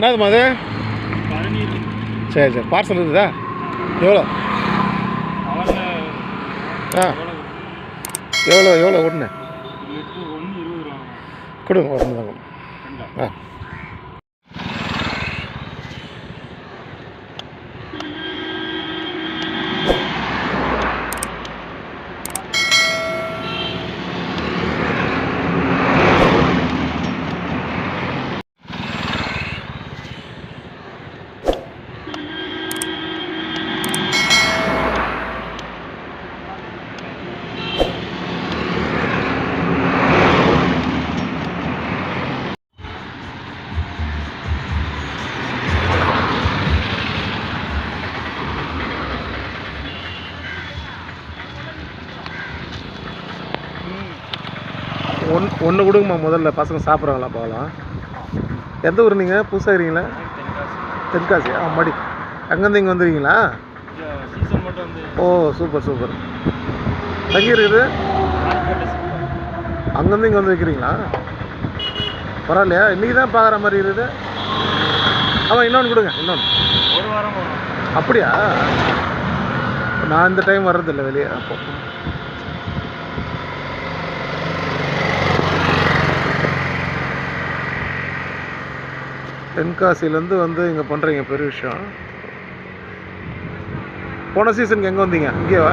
என்னதுமா அது? சரி சரி, பார்சல் இருக்குதா? எவ்வளோ? ஆ, எவ்வளோ எவ்வளோ ஒன்று கொடுங்க, ஒன்று தான் கொடுங்க. ஆ, ஒன்று கொடுங்கம்மா. முதல்ல பசங்க சாப்பிட்றாங்களா பார்க்கலாம். எந்த ஊர் நீங்கள்? புதுசாக இருக்கீங்களா? தென்காசி. ஆ, மடி. அங்கேருந்து இங்கே வந்துருக்கீங்களா? ஓ, சூப்பர் சூப்பர். தங்கி இருக்குது? அங்கேருந்து இங்கே வந்து வைக்கிறீங்களா? பரவாயில்லையா? இன்றைக்கி தான் பார்க்குற மாதிரி இருக்குது. ஆமாம், இன்னொன்று கொடுங்க. இன்னொன்று ஒரு வாரம் அப்படியா? நான் இந்த டைம் வர்றதில்லை வெளியே. அப்போ தென்காசிலேருந்து வந்து இங்கே பண்ணுறீங்க, பெரிய விஷயம். போன சீசனுக்கு எங்கே வந்தீங்க? இங்கேவா?